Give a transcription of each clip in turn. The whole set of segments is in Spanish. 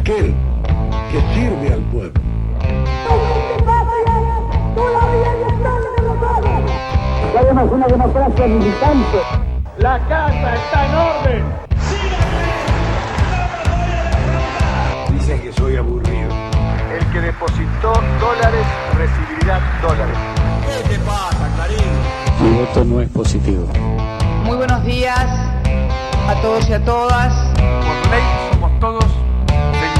aquel que sirve al pueblo. Queremos una democracia militante. La casa está en orden. Dicen que soy aburrido. El que depositó dólares recibirá dólares. ¿Qué te pasa, Clarín? Mi voto no es positivo. Muy buenos días a todos y a todas. Por ley somos todos felices.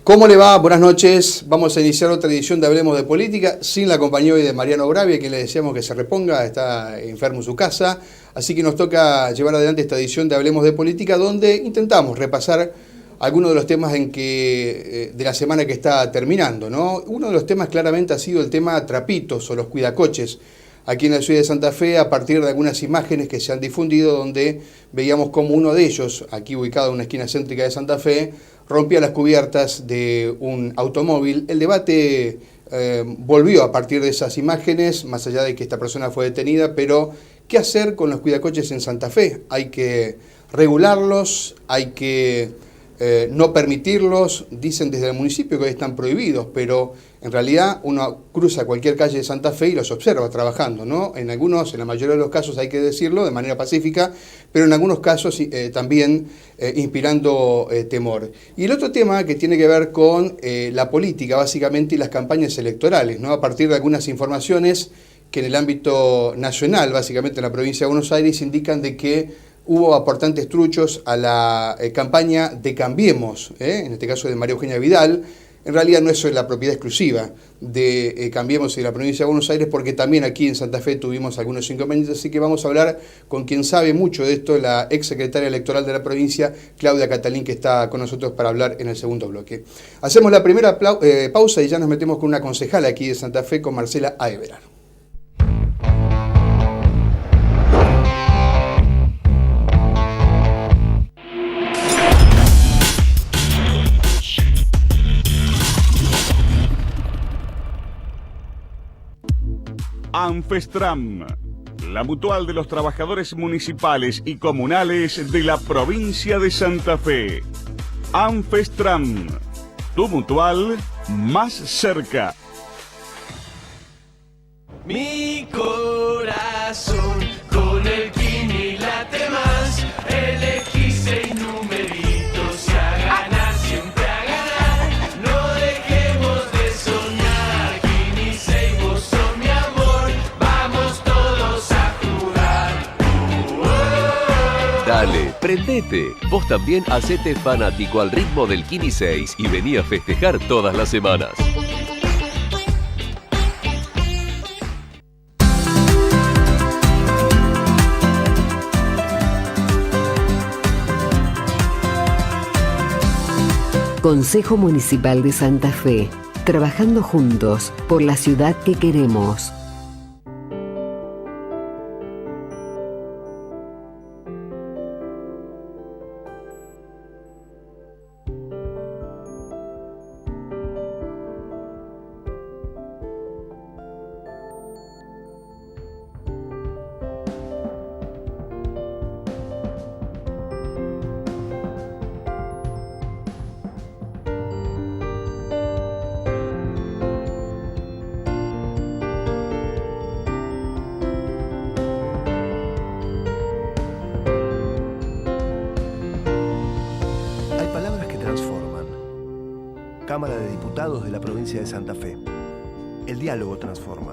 ¿Cómo le va? Buenas noches. Vamos a iniciar otra edición de Hablemos de Política sin la compañía hoy de Mariano Gravia, quien le decíamos que se reponga, está enfermo en su casa. Así que nos toca llevar adelante esta edición de Hablemos de Política, donde intentamos repasar algunos de los temas de la semana que está terminando, ¿no? Uno de los temas claramente ha sido el tema trapitos o los cuidacoches aquí en la ciudad de Santa Fe, a partir de algunas imágenes que se han difundido, donde veíamos como uno de ellos, aquí ubicado en una esquina céntrica de Santa Fe, rompía las cubiertas de un automóvil. El debate volvió a partir de esas imágenes, más allá de que esta persona fue detenida, pero ¿qué hacer con los cuidacoches en Santa Fe? Hay que regularlos, hay que no permitirlos. Dicen desde el municipio que hoy están prohibidos, pero en realidad uno cruza cualquier calle de Santa Fe y los observa trabajando, ¿no? En la mayoría de los casos hay que decirlo, de manera pacífica, pero en algunos casos también inspirando temor. Y el otro tema que tiene que ver con la política, básicamente, y las campañas electorales, ¿no? A partir de algunas informaciones que en el ámbito nacional, básicamente en la provincia de Buenos Aires, indican de que hubo aportantes truchos a la campaña de Cambiemos, en este caso de María Eugenia Vidal. En realidad no es la propiedad exclusiva de Cambiemos en la provincia de Buenos Aires, porque también aquí en Santa Fe tuvimos algunos inconvenientes, así que vamos a hablar con quien sabe mucho de esto, la ex secretaria electoral de la provincia, Claudia Catalín, que está con nosotros para hablar en el segundo bloque. Hacemos la primera pausa y ya nos metemos con una concejala aquí de Santa Fe, con Marcela Aeverar. Anfestram, la mutual de los trabajadores municipales y comunales de la provincia de Santa Fe. Anfestram, tu mutual más cerca. Mi corazón con el Kini late más, elegí 6 numeritos y a ganar, siempre a ganar. No dejemos de soñar, Kini 6, vos sos mi amor, vamos todos a jugar. Dale, prendete. Vos también hacete fanático al ritmo del Kini 6 y vení a festejar todas las semanas. Consejo Municipal de Santa Fe, trabajando juntos por la ciudad que queremos. Cámara de Diputados de la provincia de Santa Fe. El diálogo transforma.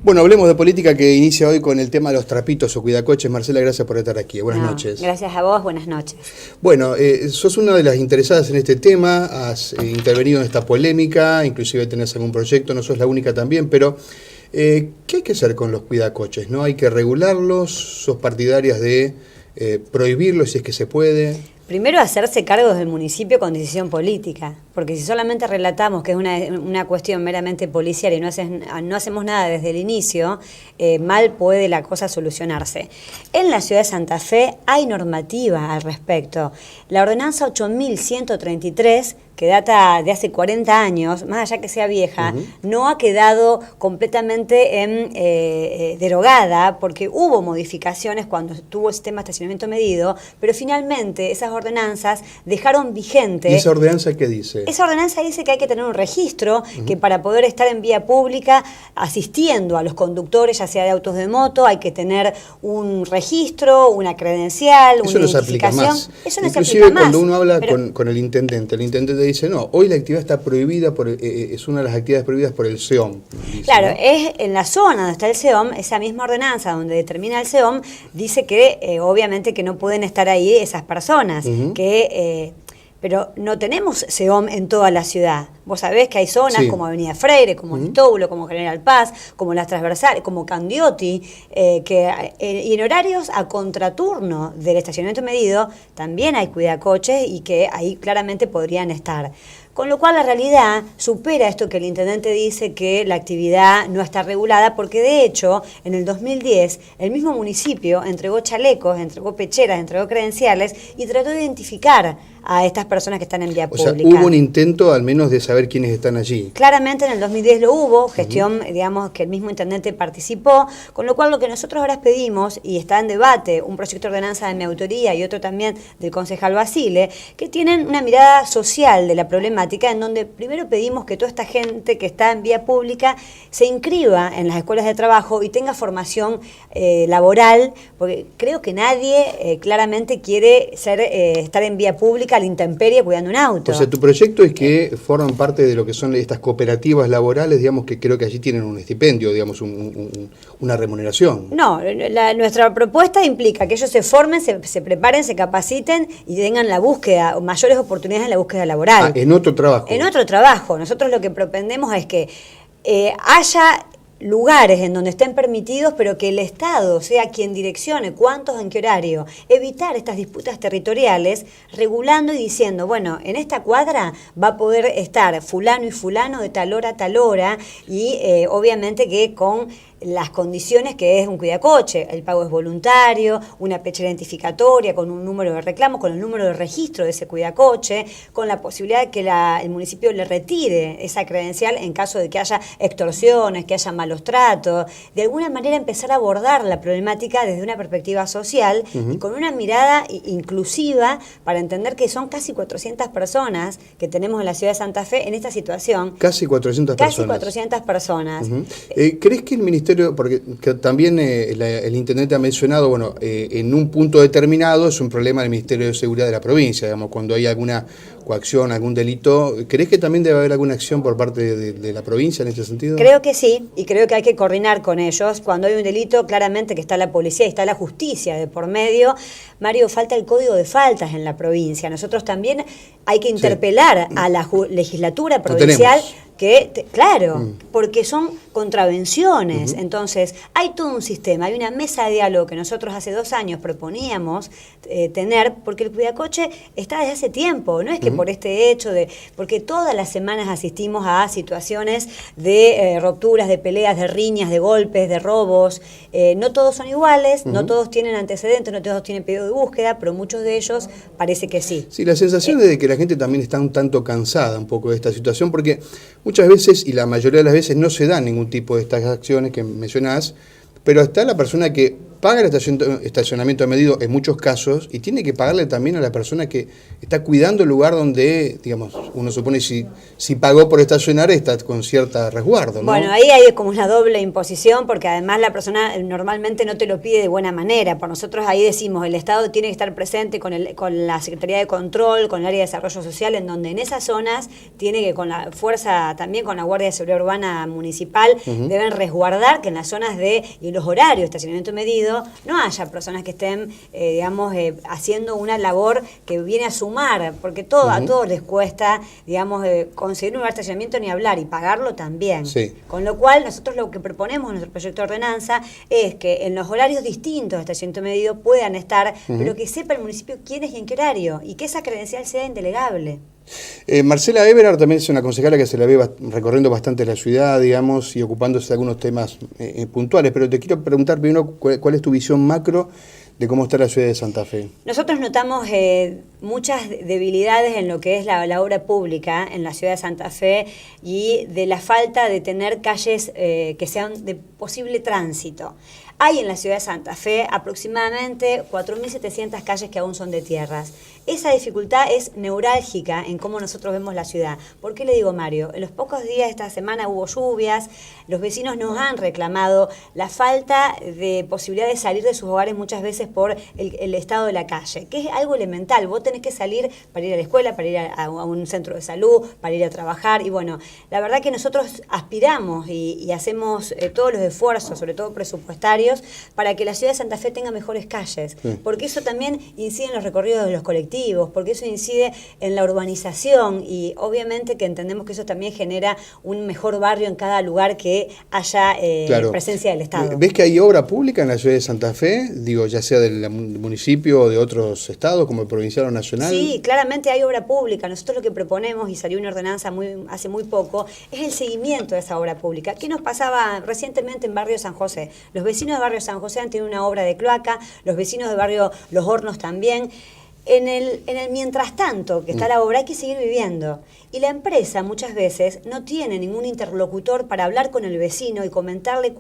Bueno, hablemos de política, que inicia hoy con el tema de los trapitos o cuidacoches. Marcela, gracias por estar aquí. Buenas noches. Gracias a vos, buenas noches. Bueno, sos una de las interesadas en este tema, has intervenido en esta polémica, inclusive tenés algún proyecto, no sos la única también, pero ¿qué hay que hacer con los cuidacoches? ¿No hay que regularlos? ¿Sos partidarias de prohibirlos si es que se puede? Primero, hacerse cargo del municipio con decisión política, porque si solamente relatamos que es una cuestión meramente policial y no hacemos nada desde el inicio, mal puede la cosa solucionarse. En la ciudad de Santa Fe hay normativa al respecto. La ordenanza 8.133, que data de hace 40 años, más allá que sea vieja, no ha quedado completamente derogada, porque hubo modificaciones cuando tuvo el sistema de estacionamiento medido, pero finalmente esas ordenanzas dejaron vigente. ¿Y esa ordenanza qué dice? Esa ordenanza dice que hay que tener un registro, que para poder estar en vía pública asistiendo a los conductores, ya sea de autos de moto, hay que tener un registro, una credencial, eso una no se aplica más. Eso no Inclusive se aplica más. Cuando uno habla con el intendente dice, no, hoy la actividad está prohibida, es una de las actividades prohibidas por el SEOM. Dice, claro, ¿no? es en la zona donde está el SEOM, esa misma ordenanza donde determina el SEOM, dice que obviamente que no pueden estar ahí esas personas, pero no tenemos SEOM en toda la ciudad. Vos sabés que hay zonas como Avenida Freire, como Vistóbulo, como General Paz, como las transversales, como Candioti, y en horarios a contraturno del estacionamiento medido también hay cuidacoches y que ahí claramente podrían estar. Con lo cual la realidad supera esto que el intendente dice que la actividad no está regulada, porque de hecho en el 2010 el mismo municipio entregó chalecos, entregó pecheras, entregó credenciales y trató de identificar a estas personas que están en vía pública. O sea, hubo un intento al menos de saber quiénes están allí. Claramente en el 2010 lo hubo, gestión, digamos, que el mismo intendente participó, con lo cual lo que nosotros ahora pedimos, y está en debate, un proyecto de ordenanza de mi autoría y otro también del concejal Basile, que tienen una mirada social de la problemática, en donde primero pedimos que toda esta gente que está en vía pública se inscriba en las escuelas de trabajo y tenga formación laboral, porque creo que nadie claramente quiere estar en vía pública a la intemperie cuidando un auto. O sea, tu proyecto es que forman parte de lo que son estas cooperativas laborales, digamos, que creo que allí tienen un estipendio, digamos, una remuneración. No, nuestra propuesta implica que ellos se formen, se preparen, se capaciten y tengan la búsqueda, mayores oportunidades en la búsqueda laboral. En otro trabajo. En otro trabajo. Nosotros lo que propendemos es que haya lugares en donde estén permitidos, pero que el Estado sea quien direccione cuántos, en qué horario, evitar estas disputas territoriales, regulando y diciendo, bueno, en esta cuadra va a poder estar fulano y fulano de tal hora a tal hora, y obviamente que con las condiciones que es un cuidacoche, el pago es voluntario, una pechera identificatoria con un número de reclamo, con el número de registro de ese cuidacoche, con la posibilidad de que el municipio le retire esa credencial en caso de que haya extorsiones, que haya malos tratos, de alguna manera empezar a abordar la problemática desde una perspectiva social y con una mirada inclusiva para entender que son casi 400 personas que tenemos en la ciudad de Santa Fe en esta situación. Casi 400 personas. Casi 400 personas. ¿Crees que el ministerio, porque también el intendente ha mencionado, bueno, en un punto determinado es un problema del Ministerio de Seguridad de la provincia, digamos, cuando hay alguna coacción, algún delito, ¿crees que también debe haber alguna acción por parte de la provincia en ese sentido? Creo que sí, y creo que hay que coordinar con ellos. Cuando hay un delito, claramente que está la policía y está la justicia de por medio. Mario, falta el código de faltas en la provincia. Nosotros también hay que interpelar a la legislatura provincial. Claro, porque son contravenciones. Entonces, hay todo un sistema, hay una mesa de diálogo que nosotros hace 2 años proponíamos tener, porque el cuidacoche está desde hace tiempo, no es que por este hecho porque todas las semanas asistimos a situaciones de rupturas, de peleas, de riñas, de golpes, de robos. No todos son iguales, no todos tienen antecedentes, no todos tienen pedido de búsqueda, pero muchos de ellos parece que sí. Sí, la sensación es de que la gente también está un tanto cansada un poco de esta situación, porque muchas veces, y la mayoría de las veces, no se dan ningún tipo de estas acciones que mencionás, pero está la persona que paga el estacionamiento medido en muchos casos y tiene que pagarle también a la persona que está cuidando el lugar donde, digamos, uno supone si pagó por estacionar está con cierta resguardo, ¿no? Bueno, ahí hay como una doble imposición, porque además la persona normalmente no te lo pide de buena manera. Por nosotros ahí decimos, el Estado tiene que estar presente con la Secretaría de Control, con el área de Desarrollo Social, en donde en esas zonas tiene que, con la fuerza, también con la Guardia de Seguridad Urbana Municipal, deben resguardar que en las zonas y los horarios de estacionamiento medido medido no haya personas que estén, haciendo una labor que viene a sumar, porque a todos les cuesta, conseguir un lugar de estacionamiento ni hablar, y pagarlo también. Sí. Con lo cual, nosotros lo que proponemos en nuestro proyecto de ordenanza es que en los horarios distintos de estacionamiento medido puedan estar, pero que sepa el municipio quién es y en qué horario, y que esa credencial sea indelegable. Marcela Eberhard también es una concejala que se la ve recorriendo bastante la ciudad, digamos, y ocupándose de algunos temas puntuales, pero te quiero preguntar primero cuál es tu visión macro de cómo está la ciudad de Santa Fe. Nosotros notamos muchas debilidades en lo que es la obra pública en la ciudad de Santa Fe y de la falta de tener calles que sean de posible tránsito. Hay en la ciudad de Santa Fe aproximadamente 4.700 calles que aún son de tierras. Esa dificultad es neurálgica en cómo nosotros vemos la ciudad. ¿Por qué le digo, Mario? En los pocos días de esta semana hubo lluvias, los vecinos nos han reclamado la falta de posibilidad de salir de sus hogares muchas veces por el estado de la calle, que es algo elemental. Vos tenés que salir para ir a la escuela, para ir a un centro de salud, para ir a trabajar. Y bueno, la verdad que nosotros aspiramos y hacemos todos los esfuerzos, sobre todo presupuestarios, para que la ciudad de Santa Fe tenga mejores calles, porque eso también incide en los recorridos de los colectivos, porque eso incide en la urbanización, y obviamente que entendemos que eso también genera un mejor barrio en cada lugar que haya presencia del Estado. ¿Ves que hay obra pública en la ciudad de Santa Fe? Digo, ya sea del municipio o de otros estados, como el provincial o nacional. Sí, claramente hay obra pública. Nosotros lo que proponemos, y salió una ordenanza hace muy poco, es el seguimiento de esa obra pública. ¿Qué nos pasaba recientemente en Barrio San José? Los vecinos de Barrio San José han tenido una obra de cloaca, los vecinos de Barrio Los Hornos también. En el mientras tanto que está la obra hay que seguir viviendo, y la empresa muchas veces no tiene ningún interlocutor para hablar con el vecino y comentarle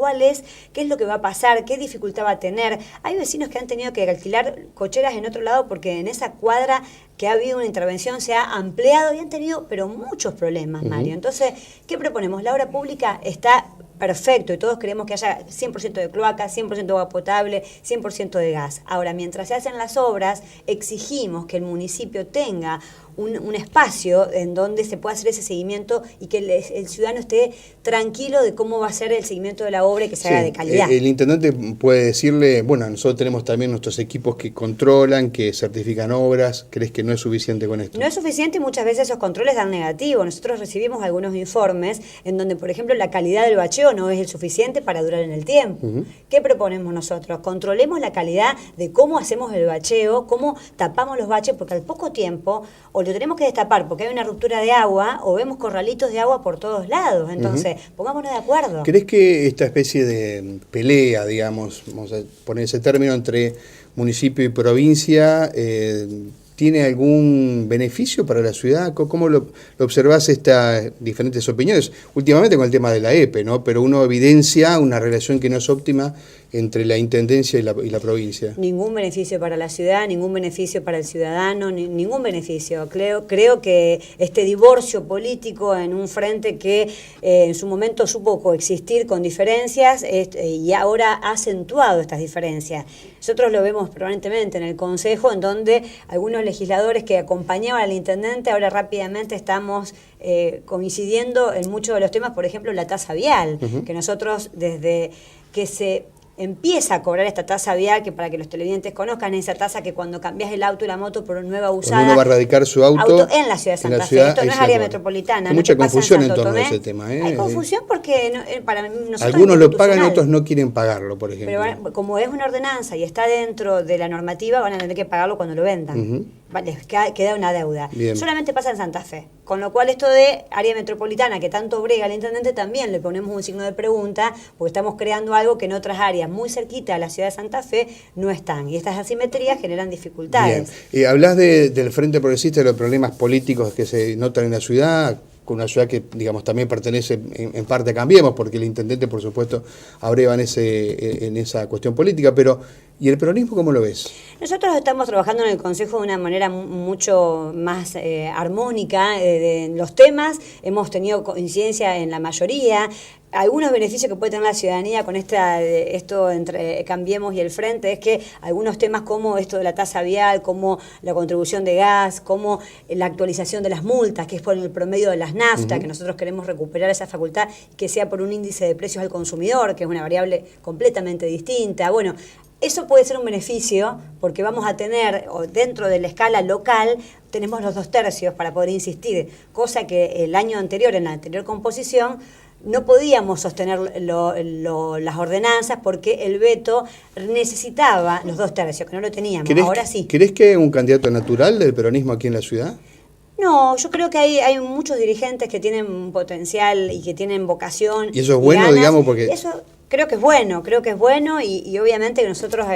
qué es lo que va a pasar, qué dificultad va a tener. Hay vecinos que han tenido que alquilar cocheras en otro lado porque en esa cuadra que ha habido una intervención se ha ampliado y han tenido pero muchos problemas, Mario. Entonces, ¿qué proponemos? La obra pública está perfecto y todos queremos que haya 100% de cloaca, 100% de agua potable, 100% de gas. Ahora, mientras se hacen las obras, exigimos que el municipio tenga un espacio en donde se pueda hacer ese seguimiento y que el ciudadano esté tranquilo de cómo va a ser el seguimiento de la obra y que se haga de calidad. El intendente puede decirle, bueno, nosotros tenemos también nuestros equipos que controlan, que certifican obras. ¿Crees que no es suficiente con esto? No es suficiente y muchas veces esos controles dan negativo. Nosotros recibimos algunos informes en donde, por ejemplo, la calidad del bacheo no es el suficiente para durar en el tiempo. ¿Qué proponemos nosotros? Controlemos la calidad de cómo hacemos el bacheo, cómo tapamos los baches, porque al poco tiempo o lo tenemos que destapar porque hay una ruptura de agua o vemos corralitos de agua por todos lados. Entonces, pongámonos de acuerdo. ¿Crees que esta especie de pelea, digamos, vamos a poner ese término, entre municipio y provincia, tiene algún beneficio para la ciudad? ¿Cómo lo observás estas diferentes opiniones? Últimamente con el tema de la EPE, ¿no? Pero uno evidencia una relación que no es óptima entre la intendencia y la provincia. Ningún beneficio para la ciudad, ningún beneficio para el ciudadano, ningún beneficio. Creo que este divorcio político en un frente que en su momento supo coexistir con diferencias y ahora ha acentuado estas diferencias. Nosotros lo vemos permanentemente en el Consejo, en donde algunos legisladores que acompañaban al intendente ahora rápidamente estamos coincidiendo en muchos de los temas, por ejemplo la tasa vial, que nosotros desde que se empieza a cobrar esta tasa vial, que para que los televidentes conozcan, esa tasa que cuando cambias el auto y la moto por una nueva usada, cuando uno va a radicar su auto en la ciudad de Santa Fe. Esto no es área metropolitana. Hay mucha confusión en torno a ese tema. Hay confusión porque para nosotros algunos lo pagan, otros no quieren pagarlo, por ejemplo. Pero como es una ordenanza y está dentro de la normativa, van a tener que pagarlo cuando lo vendan. Les queda una deuda. Bien. Solamente pasa en Santa Fe. Con lo cual esto de área metropolitana, que tanto brega el intendente, también le ponemos un signo de pregunta, porque estamos creando algo que en otras áreas muy cerquita a la ciudad de Santa Fe no están. Y estas asimetrías generan dificultades. Hablas del Frente Progresista, de los problemas políticos que se notan en la ciudad, con una ciudad que, digamos, también pertenece en parte a Cambiemos, porque el intendente, por supuesto, abreva en esa cuestión política, pero ¿y el peronismo cómo lo ves? Nosotros estamos trabajando en el Consejo de una manera mucho más armónica en los temas, hemos tenido coincidencia en la mayoría. Algunos beneficios que puede tener la ciudadanía con esto entre Cambiemos y el Frente es que algunos temas como esto de la tasa vial, como la contribución de gas, como la actualización de las multas, que es por el promedio de las naftas, que nosotros queremos recuperar esa facultad, que sea por un índice de precios al consumidor, que es una variable completamente distinta. Bueno, Eso puede ser un beneficio porque vamos a tener, o dentro de la escala local, tenemos los 2/3 para poder insistir, cosa que el año anterior, en la anterior composición, no podíamos sostener las ordenanzas porque el veto necesitaba los 2/3, que no lo teníamos, ahora sí. ¿Crees que es un candidato natural del peronismo aquí en la ciudad? No, yo creo que hay muchos dirigentes que tienen potencial y que tienen vocación. ¿Y eso es bueno, ganas. digamos? Porque Eso creo que es bueno y obviamente que nosotros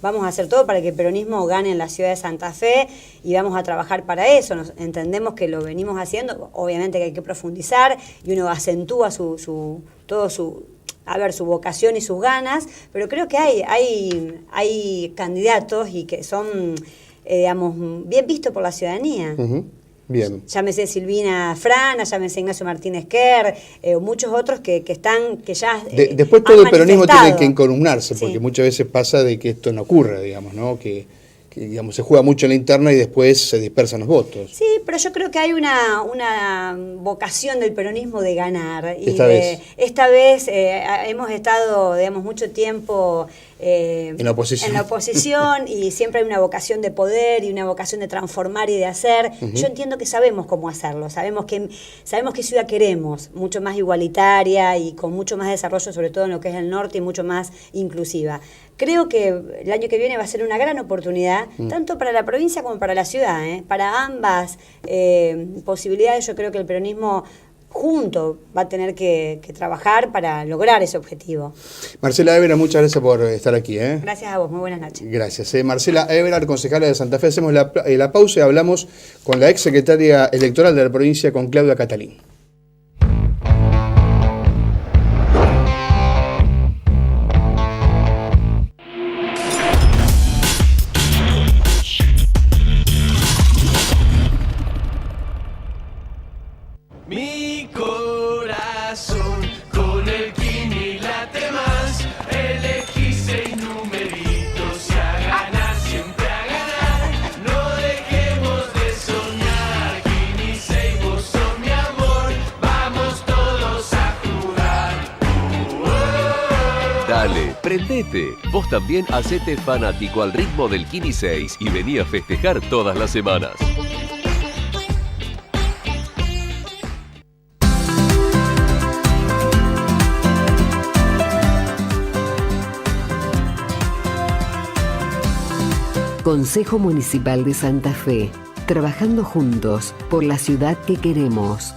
vamos a hacer todo para que el peronismo gane en la ciudad de Santa Fe y vamos a trabajar para eso. Entendemos que lo venimos haciendo, obviamente que hay que profundizar y uno acentúa su vocación y sus ganas, pero creo que hay candidatos y que son, digamos, bien vistos por la ciudadanía. Uh-huh. Bien. Llámese Silvina Frana, llámese Ignacio Martínez Kerr, muchos otros que ya después todo el peronismo tiene manifestado. que encolumnarse, porque Sí. muchas veces pasa de que esto no ocurra, digamos, ¿no? Que digamos, se juega mucho en la interna y después se dispersan los votos. Sí, pero yo creo que hay una vocación del peronismo de ganar. Y Esta vez. Hemos estado, digamos, mucho tiempo en la oposición. Y siempre hay una vocación de poder y una vocación de transformar y de hacer. Uh-huh. Yo entiendo que sabemos cómo hacerlo, sabemos qué ciudad queremos, mucho más igualitaria y con mucho más desarrollo, sobre todo en lo que es el norte, y mucho más inclusiva. Creo que el año que viene va a ser una gran oportunidad, tanto para la provincia como para la ciudad, para ambas posibilidades. Yo creo que el peronismo junto va a tener que trabajar para lograr ese objetivo. Marcela Eberhard, muchas gracias por estar aquí. Gracias a vos, muy buenas noches. Gracias. Marcela Eberhard, concejala de Santa Fe. Hacemos la pausa y hablamos con la ex secretaria electoral de la provincia, con Claudia Catalín. Mi corazón con el Kini late más. Elegí 6 numeritos y a ganar, siempre a ganar. No dejemos de soñar. Kini 6, vos sos mi amor. Vamos todos a jugar. Dale, prendete. Vos también hacete fanático al ritmo del Kini 6 y vení a festejar todas las semanas. Consejo Municipal de Santa Fe, trabajando juntos por la ciudad que queremos.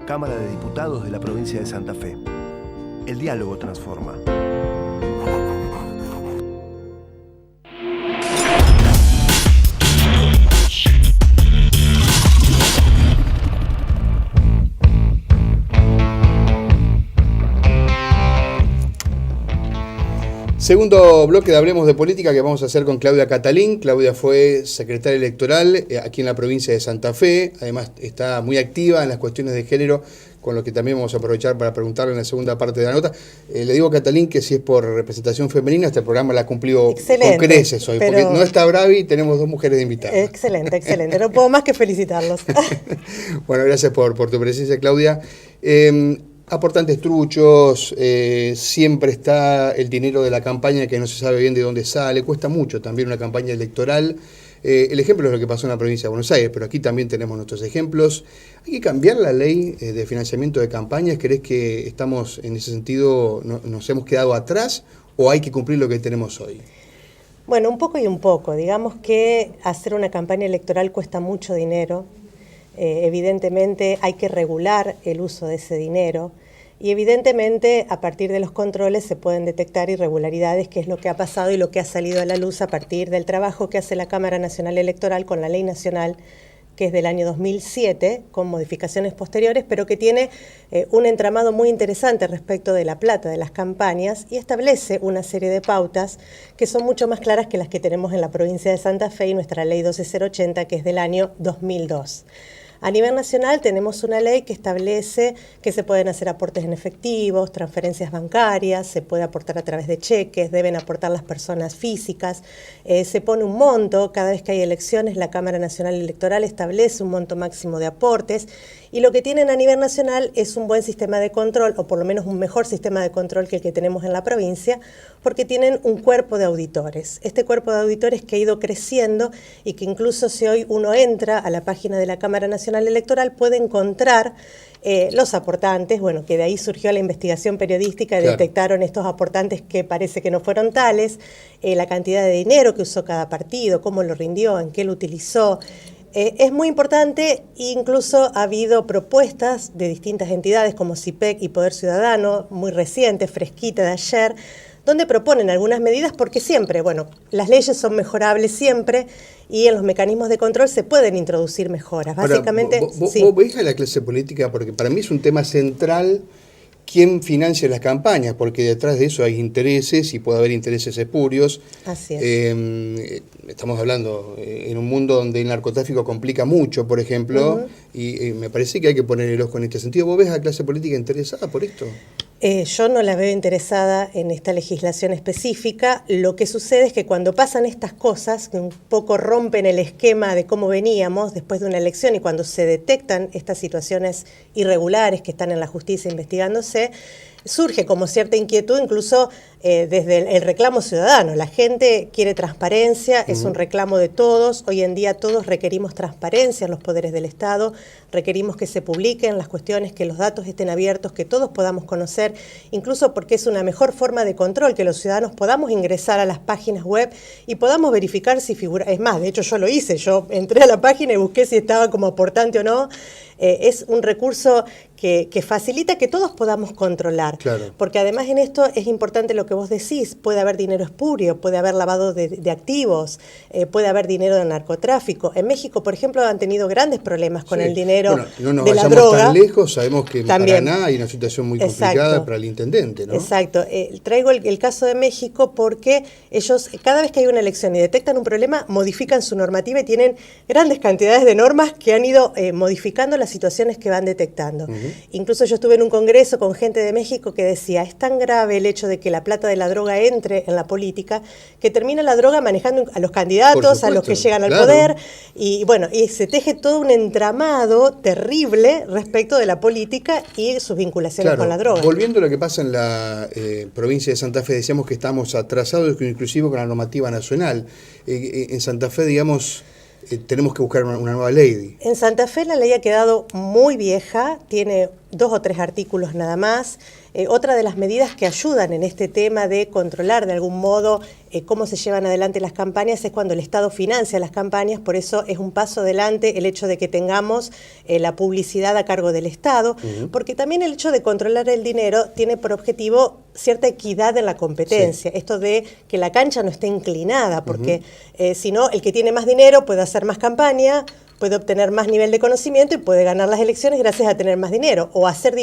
Cámara de Diputados de la provincia de Santa Fe. El diálogo transforma. Segundo bloque de Hablemos de Política que vamos a hacer con Claudia Catalín. Claudia fue secretaria electoral aquí en la provincia de Santa Fe. Además está muy activa en las cuestiones de género, con lo que también vamos a aprovechar para preguntarle en la segunda parte de la nota. Le digo a Catalín que si es por representación femenina, este programa la ha cumplido con creces hoy, porque no está Bravi y tenemos 2 mujeres de invitadas. Excelente, excelente. No puedo más que felicitarlos. Bueno, gracias por tu presencia, Claudia. Aportantes truchos, siempre está el dinero de la campaña que no se sabe bien de dónde sale, cuesta mucho también una campaña electoral. El ejemplo es lo que pasó en la provincia de Buenos Aires, pero aquí también tenemos nuestros ejemplos. ¿Hay que cambiar la ley de financiamiento de campañas? ¿Crees que estamos en ese sentido, nos hemos quedado atrás o hay que cumplir lo que tenemos hoy? Bueno, un poco y un poco. Digamos que hacer una campaña electoral cuesta mucho dinero. Evidentemente hay que regular el uso de ese dinero y evidentemente a partir de los controles se pueden detectar irregularidades, que es lo que ha pasado y lo que ha salido a la luz a partir del trabajo que hace la Cámara Nacional Electoral con la Ley Nacional que es del año 2007, con modificaciones posteriores, pero que tiene un entramado muy interesante respecto de la plata de las campañas y establece una serie de pautas que son mucho más claras que las que tenemos en la provincia de Santa Fe y nuestra ley 12080, que es del año 2002. A nivel nacional tenemos una ley que establece que se pueden hacer aportes en efectivos, transferencias bancarias, se puede aportar a través de cheques, deben aportar las personas físicas, se pone un monto, cada vez que hay elecciones la Cámara Nacional Electoral establece un monto máximo de aportes y lo que tienen a nivel nacional es un buen sistema de control, o por lo menos un mejor sistema de control que el que tenemos en la provincia, porque tienen un cuerpo de auditores. Este cuerpo de auditores que ha ido creciendo y que incluso si hoy uno entra a la página de la Cámara Nacional Electoral puede encontrar los aportantes, bueno, que de ahí surgió la investigación periodística, claro. Detectaron estos aportantes que parece que no fueron tales, la cantidad de dinero que usó cada partido, cómo lo rindió, en qué lo utilizó. Es muy importante, incluso ha habido propuestas de distintas entidades como CIPEC y Poder Ciudadano, muy reciente, fresquita de ayer, donde proponen algunas medidas porque siempre, bueno, las leyes son mejorables siempre y en los mecanismos de control se pueden introducir mejoras. Básicamente, ahora, vos veis a la clase política, porque para mí es un tema central quién financia las campañas, porque detrás de eso hay intereses y puede haber intereses espurios. Así es. Estamos hablando en un mundo donde el narcotráfico complica mucho, por ejemplo, y me parece que hay que poner el ojo en este sentido. ¿Vos ves a la clase política interesada por esto? Yo no la veo interesada en esta legislación específica. Lo que sucede es que cuando pasan estas cosas, que un poco rompen el esquema de cómo veníamos después de una elección y cuando se detectan estas situaciones irregulares que están en la justicia investigándose, surge como cierta inquietud, incluso desde el reclamo ciudadano. La gente quiere transparencia, es un reclamo de todos. Hoy en día todos requerimos transparencia en los poderes del Estado, requerimos que se publiquen las cuestiones, que los datos estén abiertos, que todos podamos conocer, incluso porque es una mejor forma de control, que los ciudadanos podamos ingresar a las páginas web y podamos verificar si figura. Es más, de hecho yo lo hice, yo entré a la página y busqué si estaba como aportante o no. Es un recurso que facilita que todos podamos controlar. Claro. Porque además en esto es importante lo que vos decís, puede haber dinero espurio, puede haber lavado de activos, puede haber dinero de narcotráfico. En México, por ejemplo, han tenido grandes problemas con el dinero no nos de la vayamos droga. tan lejos, sabemos que en También. Paraná hay una situación muy complicada para el intendente, ¿no? Exacto. Traigo el caso de México porque ellos, cada vez que hay una elección y detectan un problema, modifican su normativa y tienen grandes cantidades de normas que han ido modificando las situaciones que van detectando. Incluso yo estuve en un congreso con gente de México que decía, es tan grave el hecho de que la plata de la droga entre en la política, que termina la droga manejando a los candidatos, a los que llegan al poder, y bueno, y se teje todo un entramado terrible respecto de la política y sus vinculaciones con la droga. Volviendo a lo que pasa en la provincia de Santa Fe, decíamos que estamos atrasados inclusive con la normativa nacional. En Santa Fe, digamos, tenemos que buscar una nueva ley. En Santa Fe la ley ha quedado muy vieja, tiene 2 o 3 artículos nada más. Otra de las medidas que ayudan en este tema de controlar de algún modo cómo se llevan adelante las campañas es cuando el Estado financia las campañas, por eso es un paso adelante el hecho de que tengamos la publicidad a cargo del Estado, porque también el hecho de controlar el dinero tiene por objetivo cierta equidad en la competencia, esto de que la cancha no esté inclinada, porque si no, el que tiene más dinero puede hacer más campaña, puede obtener más nivel de conocimiento y puede ganar las elecciones gracias a tener más dinero, o hacer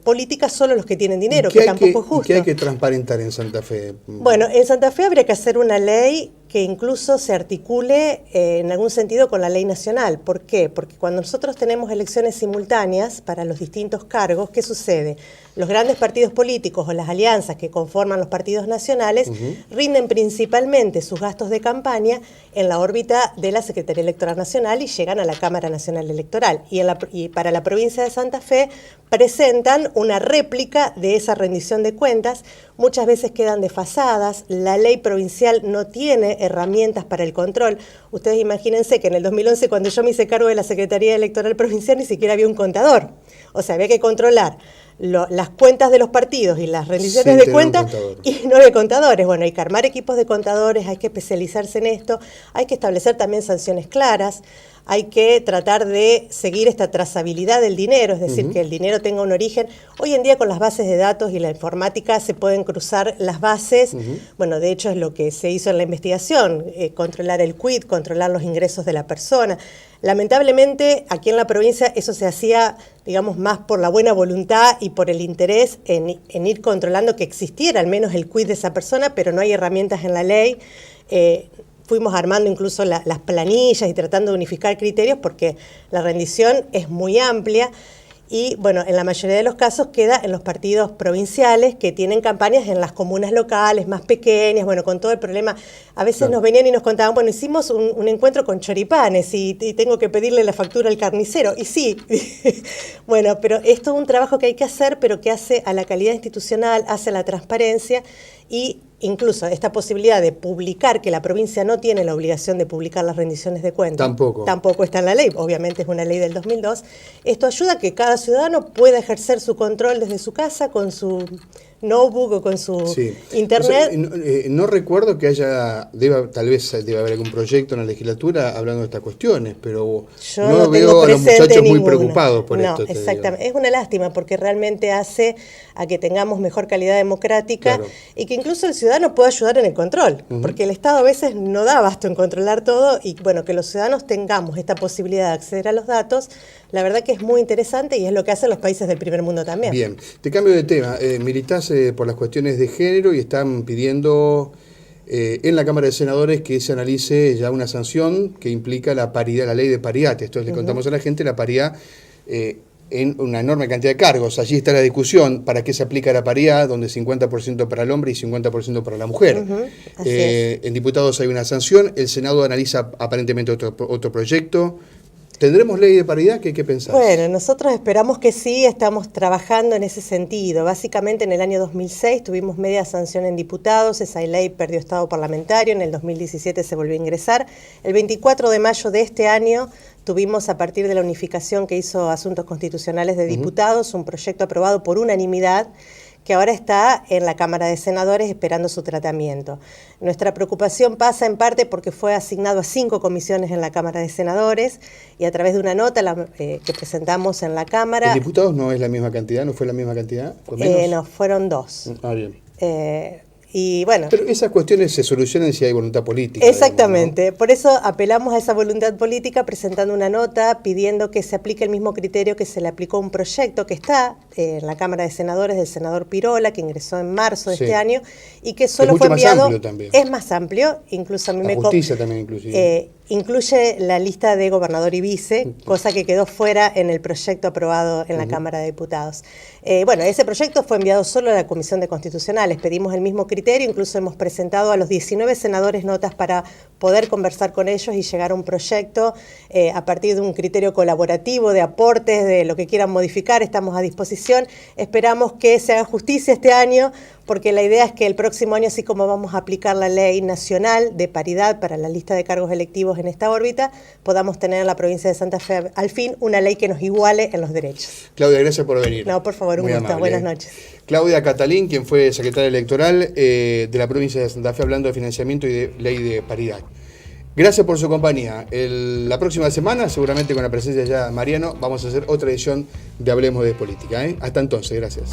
políticas solo los que tienen dinero, que tampoco es justo. ¿Qué hay que transparentar en Santa Fe? Bueno, en Santa Fe habría que hacer una ley que incluso se articule en algún sentido con la ley nacional. ¿Por qué? Porque cuando nosotros tenemos elecciones simultáneas para los distintos cargos, ¿qué sucede? Los grandes partidos políticos o las alianzas que conforman los partidos nacionales rinden principalmente sus gastos de campaña en la órbita de la Secretaría Electoral Nacional y llegan a la Cámara Nacional Electoral. Y para la provincia de Santa Fe presentan una réplica de esa rendición de cuentas, muchas veces quedan desfasadas, la ley provincial no tiene herramientas para el control. Ustedes imagínense que en el 2011, cuando yo me hice cargo de la Secretaría Electoral Provincial, ni siquiera había un contador. O sea, había que controlar las cuentas de los partidos y las rendiciones Sin de tener cuentas un contador. y no de contadores. Bueno, hay que armar equipos de contadores, hay que especializarse en esto, hay que establecer también sanciones claras, hay que tratar de seguir esta trazabilidad del dinero, es decir, que el dinero tenga un origen. Hoy en día con las bases de datos y la informática se pueden cruzar las bases. Bueno, de hecho es lo que se hizo en la investigación, controlar el quit, controlar los ingresos de la persona. Lamentablemente aquí en la provincia eso se hacía, digamos, más por la buena voluntad y por el interés en ir controlando que existiera al menos el quit de esa persona, pero no hay herramientas en la ley. Fuimos armando incluso las planillas y tratando de unificar criterios porque la rendición es muy amplia y, bueno, en la mayoría de los casos queda en los partidos provinciales que tienen campañas en las comunas locales más pequeñas, bueno, con todo el problema. A veces nos venían y nos contaban, bueno, hicimos un encuentro con choripanes y tengo que pedirle la factura al carnicero. Y sí, bueno, pero es todo un trabajo que hay que hacer, pero que hace a la calidad institucional, hace a la transparencia y incluso esta posibilidad de publicar, que la provincia no tiene la obligación de publicar las rendiciones de cuentas. Tampoco está en la ley, obviamente es una ley del 2002. Esto ayuda a que cada ciudadano pueda ejercer su control desde su casa con su notebook o con su internet. O sea, no recuerdo que tal vez debe haber algún proyecto en la legislatura hablando de estas cuestiones, pero yo no veo a los muchachos muy preocupados por esto. No, exactamente. Es una lástima porque realmente hace a que tengamos mejor calidad democrática y que incluso el ciudadano pueda ayudar en el control, porque el Estado a veces no da abasto en controlar todo y, bueno, que los ciudadanos tengamos esta posibilidad de acceder a los datos, la verdad que es muy interesante y es lo que hacen los países del primer mundo también. Bien, te cambio de tema. Militás por las cuestiones de género y están pidiendo en la Cámara de Senadores que se analice ya una sanción que implica la paridad, la ley de paridad. Esto le contamos a la gente, la paridad en una enorme cantidad de cargos. Allí está la discusión para qué se aplica la paridad, donde 50% para el hombre y 50% para la mujer. En diputados hay una sanción, el Senado analiza aparentemente otro proyecto. ¿Tendremos ley de paridad? ¿Qué pensás? Bueno, nosotros esperamos que sí, estamos trabajando en ese sentido. Básicamente en el año 2006 tuvimos media sanción en diputados, esa ley perdió estado parlamentario, en el 2017 se volvió a ingresar. El 24 de mayo de este año tuvimos, a partir de la unificación que hizo Asuntos Constitucionales de Diputados, un proyecto aprobado por unanimidad que ahora está en la Cámara de Senadores esperando su tratamiento. Nuestra preocupación pasa en parte porque fue asignado a 5 comisiones en la Cámara de Senadores y a través de una nota que presentamos en la Cámara... ¿En diputados no es la misma cantidad? ¿No fue la misma cantidad? ¿Fue menos? No, fueron 2. Ah, bien. Y bueno, pero esas cuestiones se solucionan si hay voluntad política. Exactamente, digamos, ¿no? Por eso apelamos a esa voluntad política presentando una nota pidiendo que se aplique el mismo criterio que se le aplicó a un proyecto que está en la Cámara de Senadores del senador Pirola, que ingresó en marzo de este año y que solo fue enviado... Es mucho más amplio también. Es más amplio, incluso a mí la justicia también inclusive. Incluye la lista de gobernador y vice, cosa que quedó fuera en el proyecto aprobado en la Cámara de Diputados. Bueno, ese proyecto fue enviado solo a la Comisión de Constitucionales, pedimos el mismo criterio, incluso hemos presentado a los 19 senadores notas para poder conversar con ellos y llegar a un proyecto a partir de un criterio colaborativo, de aportes, de lo que quieran modificar, estamos a disposición. Esperamos que se haga justicia este año, porque la idea es que el próximo año, así como vamos a aplicar la ley nacional de paridad para la lista de cargos electivos en esta órbita, podamos tener en la provincia de Santa Fe, al fin, una ley que nos iguale en los derechos. Claudia, gracias por venir. No, por favor, un gusto. Buenas noches. Claudia Catalín, quien fue secretaria electoral de la provincia de Santa Fe, hablando de financiamiento y de ley de paridad. Gracias por su compañía. La próxima semana, seguramente con la presencia ya de Mariano, vamos a hacer otra edición de Hablemos de Política. Hasta entonces, gracias.